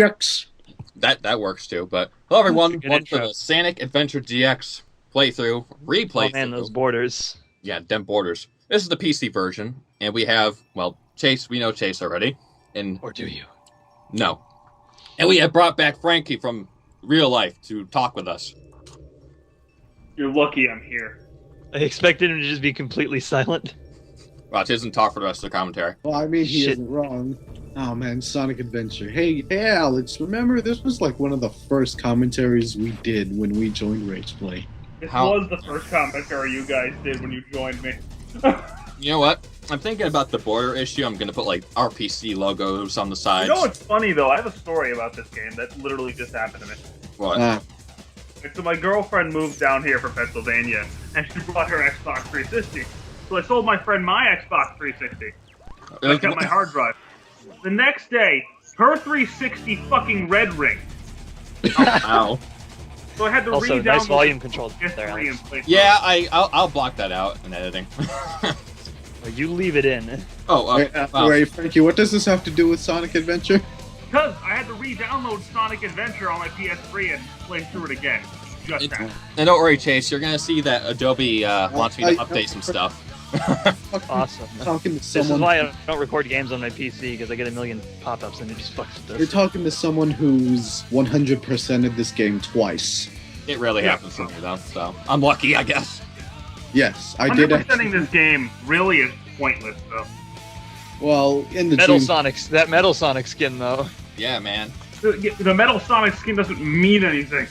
DX. That works too. But hello everyone, Good welcome to intro. the Sonic Adventure GX playthrough, replay. Oh man, those borders. Yeah, dem borders. This is the PC version, and we have Chase. We know Chase already, and Or do you? no, and we have brought back Frankie from real life to talk with us. You're lucky I'm here. I expected him to just be completely silent. Well, Chase doesn't talk for the rest of the commentary. Well, I mean, he Shit. isn't wrong. Oh man, Sonic Adventure. Hey, Alex, remember this was like one of the first commentaries we did when we joined RagePlay. This How- was the first commentary you guys did when you joined me. You know what? I'm thinking about the border issue. I'm gonna put like RPC logos on the sides. You know what's funny though? I have a story about this game that literally just happened to me. What? And so my girlfriend moved down here from Pennsylvania, and she brought her Xbox 360. So I sold my friend my Xbox 360. I kept my hard drive. The next day, her 360 fucking red ring. Ow. So I had to Also, re-download nice volume the control PS3 there, and Alex. play Yeah, I'll block that out in editing. Well, you leave it in. Oh, Wait, Frankie, what does this have to do with Sonic Adventure? Because I had to re-download Sonic Adventure on my PS3 and play through it again. Just It- that. and don't worry, Chase. You're gonna see that Adobe wants me to update some stuff. Awesome. Talking to This is someone. why I don't record games on my PC, because I get a million pop-ups and it just fucks with You're this. talking to someone who's 100%ed this game twice. It rarely happens to me though, so I'm lucky, I guess. Yes, I did. 100%ing this game really is pointless, though. Well, in the Metal dream, Sonic, that Metal Sonic skin though. Yeah, man. The Metal Sonic skin doesn't mean anything.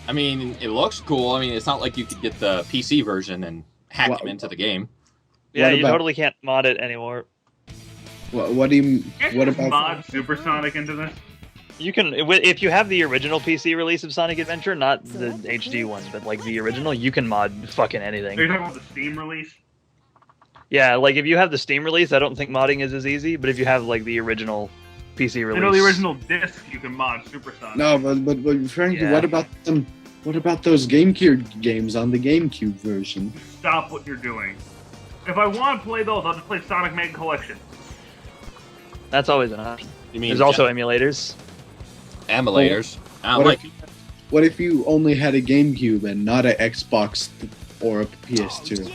I mean, it looks cool. I mean, it's not like you could get the PC version and hack Well- them into the game. Yeah, What you about- totally can't mod it anymore. what do you? Can't What you just about? mod Supersonic into this? You can, if you have the original PC release of Sonic Adventure, not the HD one, but like the original, you can mod fucking Are anything. you talking about the Steam release? Yeah, like if you have the Steam release, I don't think modding is as easy, but if you have like the original PC release, You know the original disc, you can mod Supersonic. No, but Frankie, Yeah. what about them? What about those GameCube games on the GameCube version? Stop what you're doing. If I want to play those, I'll just play Sonic Mega Collection. that's always an option. You mean There's also emulators. emulators? I don't What like. What if you only had a GameCube and not an Xbox or a PS2?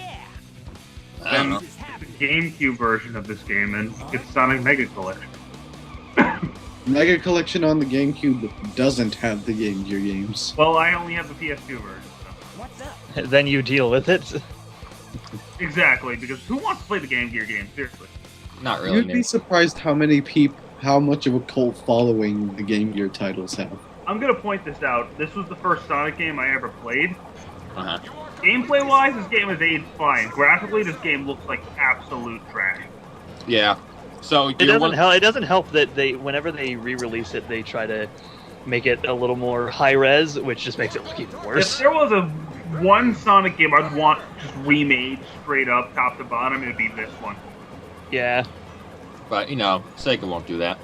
I don't know. The GameCube version of this game, and it's Sonic Mega Collection. Mega Collection on the GameCube doesn't have the Game Gear games. Well, I only have the PS2 version. So. Then you deal with it. Exactly, because who wants to play the Game Gear game? Seriously. Not really. You'd be New. surprised how much of a cult following the Game Gear titles have. I'm gonna point this out. This was the first Sonic game I ever played. Uh-huh. Gameplay-wise, this game is aged fine. Graphically, this game looks like absolute trash. Yeah. So It you doesn't want? help. It doesn't help that whenever they re-release it, they try to make it a little more high res, which just makes it look even If worse. there was a one Sonic game I'd want just remade straight up, top to bottom, it'd be this one. Yeah, But Sega won't do that.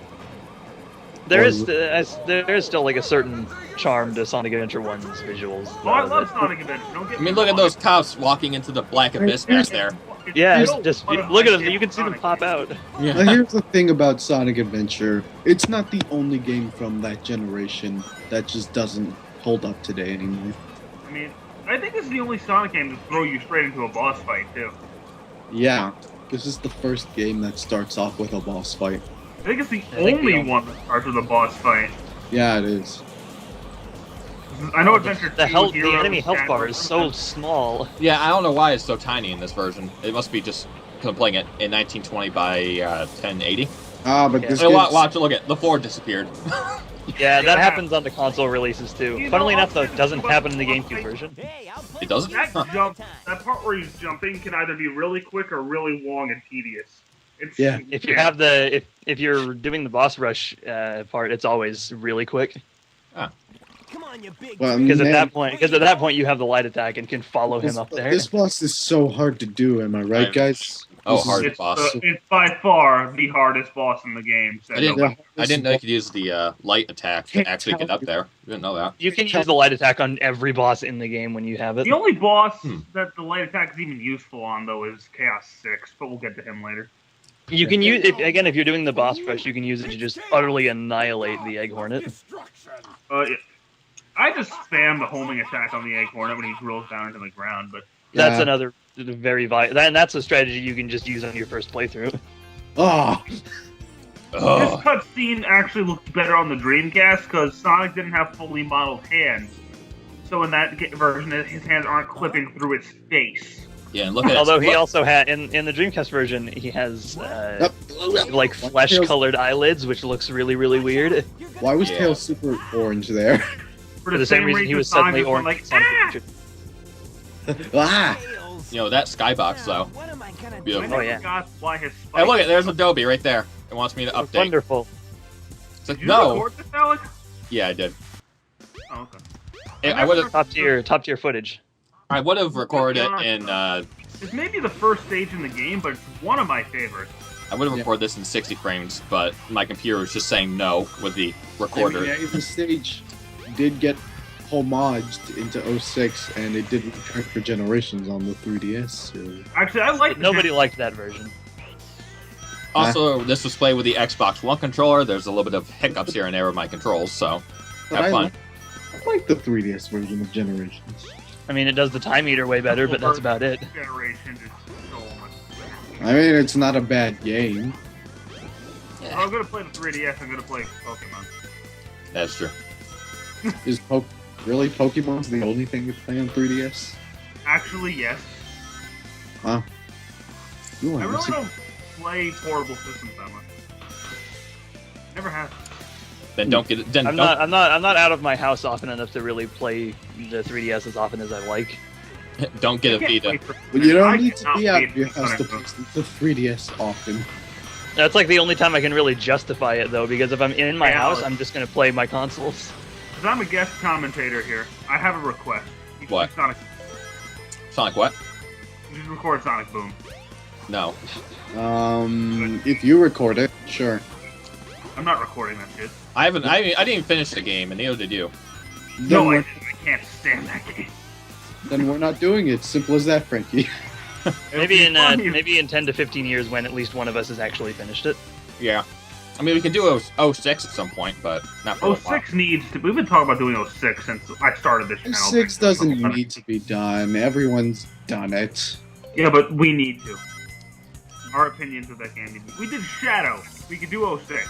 there is still like a certain charm to Sonic Adventure 1's visuals. Oh, I though, love that- Sonic Adventure. Don't get I mean, me look at wrong. those cops walking into the black abyss back there. Yeah, It's it's just one of look my at them. You can favorite see them Sonic pop games. out. Now, Yeah. here's the thing about Sonic Adventure. It's not the only game from that generation that just doesn't hold up today anymore. I mean, I think this is the only Sonic game to throw you straight into a boss fight, too. Yeah, this is the first game that starts off with a boss fight. I think it's the I think only the- one that starts with a boss fight. Yeah, it is. I know Adventure The 2, the Heroes, enemy health bar Shadows, is so small. Yeah, I don't know why it's so tiny in this version. It must be just 'cause I'm playing it in 1920 by 1080. Ah, but Yeah. this Hey, game's- watch, look at the floor disappeared. Yeah, that Yeah. happens on the console releases too. You Funnily know, enough, though, it doesn't but- happen in the GameCube version. It doesn't. That Huh. that part where he's jumping can either be really quick or really long and tedious. It's, Yeah. If you have if you're doing the boss rush part, it's always really quick Come on, you big Well, because man, at that point you have the light attack and can follow him up there. This boss is so hard to do, am I right, Right. guys? Oh, This is- hard it's, boss. it's by far the hardest boss in the game. So I didn't. Yeah. I didn't know you could use the light attack to actually get up there. Didn't know that. You can use the light attack on every boss in the game when you have it. The only boss Hmm. that the light attack is even useful on, though, is Chaos 6, but we'll get to him later. You can use it again if you're doing the boss rush. You can use it to just utterly annihilate the Egg Hornet. Yeah. I just spam the homing attack on the Egg Hornet when he drills down into the ground, but That's Yeah. another very and that's a strategy you can just use on your first playthrough. Oh, this Oh, cutscene actually looked better on the Dreamcast because Sonic didn't have fully modeled hands. So in that version, his hands aren't clipping through his face. yeah, and look at Although it. he also had in the Dreamcast version, he has like Tails- flesh-colored eyelids, which looks really weird. why was Yeah. Tails super orange there? For For the same reason he was suddenly orange. Like, in Sonic ah! Adventure. Ah, You know, that skybox, though. What am I gonna I Beautiful. never Oh, yeah. got why his Hey, look, spikes- there's Adobe right there. It wants me to update. Wonderful. It's like, Did you no. record this, Alex? Yeah, I did. Oh, okay. I would have. Top tier footage. I would have recorded it in. It's maybe the first stage in the game, but it's one of my favorites. I would have Yeah. recorded this in 60 frames, but my computer was just saying no with the recorder. Yeah, the stage did get homaged into 06, and it did return for generations on the 3DS. So. Actually, I like the Nobody liked that version. Also, this was played with the Xbox One controller. There's a little bit of hiccups here and there with my controls, so But have I fun. like the 3DS version of Generations. I mean, it does the time eater way better, but that's about it. generation is so much better. I mean, it's not a bad game. If I'm gonna play the 3DS, I'm gonna play Pokemon. That's true. Is really Pokemon's the only thing you play on 3DS? Actually, yes. Wow. You I want really to don't play portable systems that much. Never have. Then don't get it. Then I'm don't, not out of my house often enough to really play the 3DS as often as I like. don't get a I can't Vita. wait for- But you I don't need to cannot be out wait of your for house to Sonic play the 3DS often. That's like the only time I can really justify it though, because if I'm in my Yeah. house, I'm just gonna play my consoles. Because I'm a guest commentator here, I have a request. You should What? do Sonic, Sonic what? you should record Sonic Boom. No. If you record it, sure. I'm not recording that shit. I haven't. I didn't even finish the game, and neither did you. Then, No, I we're, didn't. I can't stand that game. then we're not doing it. Simple as that, Frankie. Maybe in Funny if- maybe in 10 to 15 years when at least one of us has actually finished it. Yeah. I mean, we can do 06 at some point, but not for a while. 06 needs to. We've been talking about doing 06 since I started this channel. 6 doesn't need to be done. Everyone's done it. Yeah, but we need to. Our opinions of that game need to. We did Shadow. We could do 06.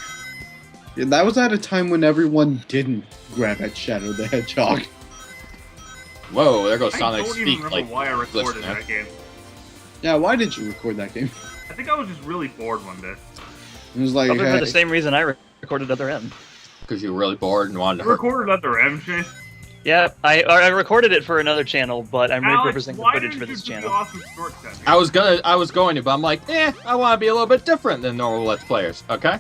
Yeah, that was at a time when everyone didn't grab at Shadow the Hedgehog. Whoa, there goes I Sonic don't even Speak. remember Like, why I recorded listener. that game. Yeah, why did you record that game? I think I was just really bored one day. It was like, Probably for hey, the same reason I recorded Other M. because you were really bored and wanted to You hurt. recorded Other M, Chase? Yeah, I recorded it for another channel, but I'm Alex, repurposing the why footage didn't for you this do the channel. awesome shortcut? I was going to, but I'm like, I want to be a little bit different than normal Let's Players. Okay.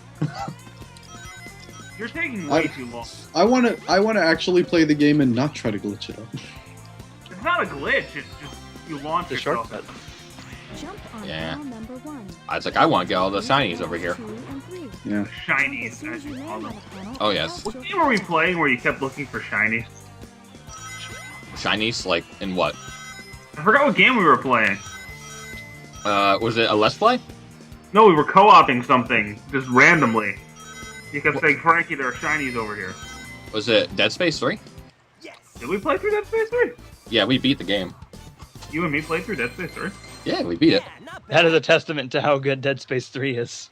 You're taking way too long. I wanna actually play the game and not try to glitch it up. It's not a glitch. It's just you launch The yourself. shortcut. Jump on Yeah. file number 1. I was like, I want to get all the shinies over here. 2 and 3. Yeah. Shinies, As as soon you as call land on them. a panel, Oh, yes. What game were we playing where you kept looking for shinies? Shinies, like in what? I forgot what game we were playing. Was it a Let's Play? No, we were co-oping something just randomly. You kept saying, Frankie, there are shinies over here. Was it Dead Space 3? Did we play through Dead Space 3? Yeah, we beat the game. You and me played through Dead Space 3? Yeah, we beat it. That is a testament to how good Dead Space 3 is.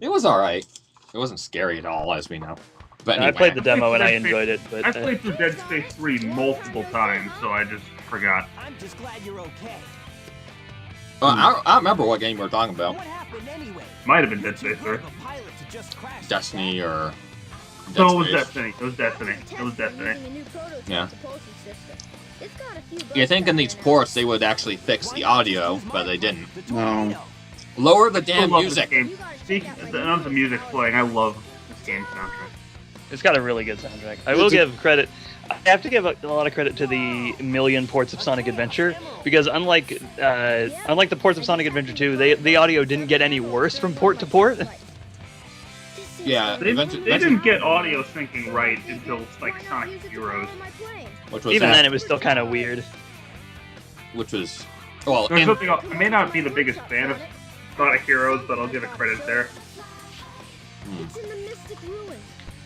It was alright. It wasn't scary at all, as we know. But anyway, I played the demo and I Dead Space- enjoyed it, but I played through Dead Space 3 multiple times, so I just forgot. I'm just glad you're okay. I remember what game we were talking about. What happened anyway? Might have been Dead Space 3. The pilot to just crash. Destiny or Dead So it was Space. Destiny. It was Destiny. It was Destiny. Yeah. You think in these ports they would actually fix the audio, but they didn't. No. Lower the I damn love music. This game. See, none of the music's playing. I love this game's soundtrack. it's got a really good soundtrack. I will give credit. I have to give a lot of credit to the million ports of Sonic Adventure, because unlike the ports of Sonic Adventure 2, the audio didn't get any worse from port to port. Yeah, They eventually, didn't get audio syncing right until like Sonic Heroes. which was Even that- then, it was still kind of weird. which was well, There's in, something else. I may not be the biggest fan of Sonic Heroes, but I'll give it credit there. It's in the Mystic Ruins.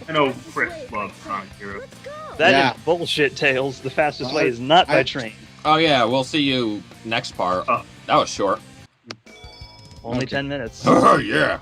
I know Chris loves Sonic Heroes. Let's go. That is Yeah. bullshit, Tails. The fastest way is not by train. Oh yeah, we'll see you next part. Oh. That was short. Only Okay. 10 minutes. yeah.